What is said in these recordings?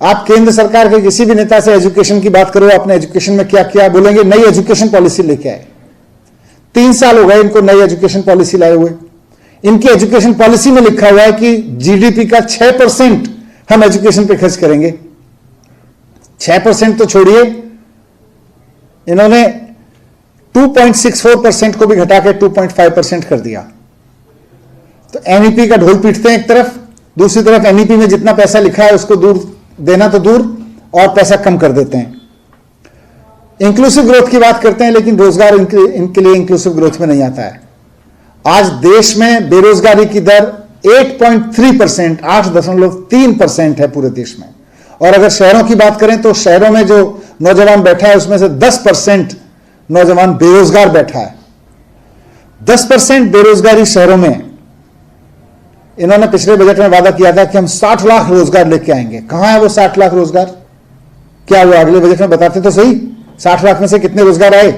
आप केंद्र सरकार के किसी भी नेता से एजुकेशन की बात करो, आपने एजुकेशन में क्या किया, बोलेंगे नई एजुकेशन पॉलिसी लेके आए। 3 साल हो गए इनको नई एजुकेशन पॉलिसी लाए हुए। इनकी एजुकेशन पॉलिसी में लिखा हुआ है कि जीडीपी का 6% हम एजुकेशन पे खर्च करेंगे। 6% तो छोड़िए, इन्होंने 2.64% को भी घटा के 2.5% कर दिया। तो एनईपी का ढोल पीटते हैं एक तरफ, दूसरी तरफ एनईपी में जितना पैसा लिखा है उसको दूर देना तो दूर, और पैसा कम कर देते हैं। इंक्लूसिव ग्रोथ की बात करते हैं, लेकिन रोजगार इनके लिए इंक्लूसिव ग्रोथ में नहीं आता है। आज देश में बेरोजगारी की दर 8.3%, 8.3% है पूरे देश में। और अगर शहरों की बात करें तो शहरों में जो नौजवान बैठा है उसमें से 10% नौजवान बेरोजगार बैठा है। 10% बेरोजगारी शहरों में। इन्होंने पिछले बजट में वादा किया था कि हम 60 लाख रोजगार लेके आएंगे। कहां है वो 60 लाख रोजगार? क्या वो अगले बजट में बताते तो सही। 60 लाख में से कितने रोजगार आए?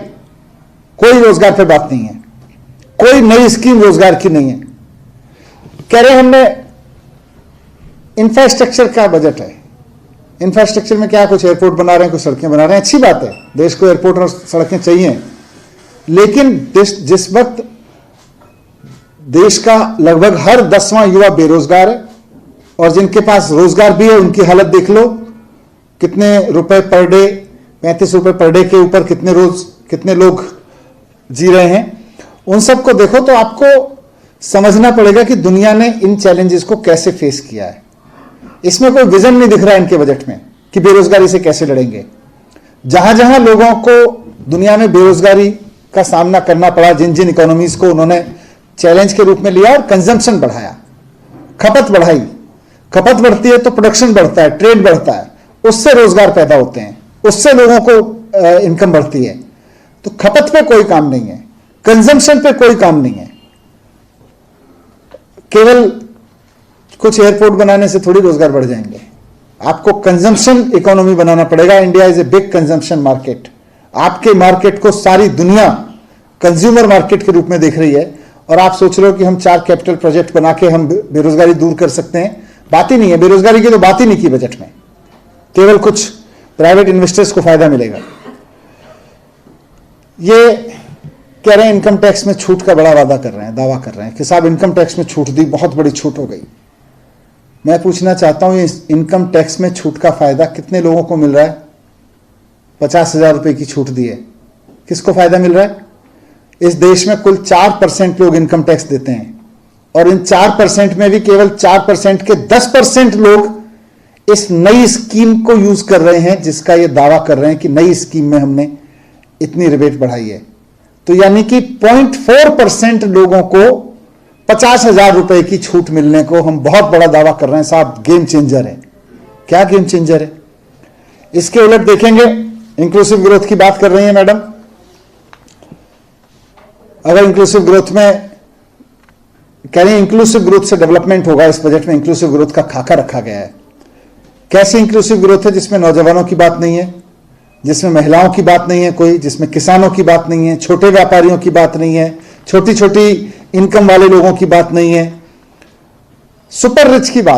कोई रोजगार पे बात नहीं है, कोई नई स्कीम रोजगार की नहीं है। कह रहे हमने इंफ्रास्ट्रक्चर का बजट है। इंफ्रास्ट्रक्चर में क्या, कुछ एयरपोर्ट बना रहे हैं, कुछ सड़कें बना रहे हैं, अच्छी बात है, देश को एयरपोर्ट और सड़कें चाहिए। लेकिन जिस वक्त देश का लगभग हर 10वां युवा बेरोजगार है, और जिनके पास रोजगार भी है उनकी हालत देख लो, कितने रुपए पर डे, 35 रुपए पर डे के ऊपर कितने लोग जी रहे हैं। उन सबको देखो तो आपको समझना पड़ेगा कि दुनिया ने इन चैलेंजेस को कैसे फेस किया है। इसमें कोई विजन नहीं दिख रहा है इनके बजट में कि बेरोजगारी से कैसे लड़ेंगे। जहां जहां लोगों को दुनिया में बेरोजगारी का सामना करना पड़ा, जिन जिन इकोनॉमीज को उन्होंने चैलेंज के रूप में लिया और कंजम्पशन बढ़ाया, खपत बढ़ाई। खपत बढ़ती है तो प्रोडक्शन बढ़ता है, ट्रेड बढ़ता है, उससे रोजगार पैदा होते हैं, उससे लोगों को इनकम बढ़ती है। तो खपत पे कोई काम नहीं है, कंजम्पशन पे कोई काम नहीं है। केवल कुछ एयरपोर्ट बनाने से थोड़ी रोजगार बढ़ जाएंगे। आपको कंजम्पशन इकोनॉमी बनाना पड़ेगा। India is a big consumption market. आपके मार्केट को सारी दुनिया कंज्यूमर मार्केट के रूप में देख रही है, और आप सोच रहे हो कि हम 4 कैपिटल प्रोजेक्ट बना के हम बेरोजगारी दूर कर सकते हैं। बात ही नहीं है, बेरोजगारी की तो बात ही नहीं की बजट में। केवल कुछ प्राइवेट इन्वेस्टर्स को फायदा मिलेगा। ये कह रहे हैं इनकम टैक्स में छूट का बड़ा वादा कर रहे हैं, दावा कर रहे हैं कि साहब इनकम टैक्स में छूट दी, बहुत बड़ी छूट हो गई। मैं पूछना चाहता हूं, ये इनकम टैक्स में छूट का फायदा कितने लोगों को मिल रहा है? 50,000 रुपए की छूट दी है, किसको फायदा मिल रहा है? इस देश में कुल 4% लोग इनकम टैक्स देते हैं, और इन 4% में भी केवल 4% के 10% लोग इस नई स्कीम को यूज कर रहे हैं, जिसका ये दावा कर रहे हैं कि नई स्कीम में हमने इतनी रिबेट बढ़ाई है। तो यानी कि 0.4% लोगों को 50,000 रुपए की छूट मिलने को हम बहुत बड़ा दावा कर रहे हैं। साहब गेम चेंजर है। क्या गेम चेंजर है? इसके उलट देखेंगे, इंक्लूसिव ग्रोथ की बात कर रही है मैडम। अगर इंक्लूसिव ग्रोथ में कह रहे हैं इंक्लूसिव ग्रोथ से डेवलपमेंट होगा, इस बजट में इंक्लूसिव ग्रोथ का खाका रखा गया है। कैसी इंक्लूसिव ग्रोथ है? जिसमें नौजवानों की बात नहीं है, जिसमें महिलाओं की बात नहीं है कोई, जिसमें किसानों की बात नहीं है, छोटे व्यापारियों की बात नहीं है, छोटी छोटी इनकम वाले लोगों की बात नहीं है, सुपर रिच की बात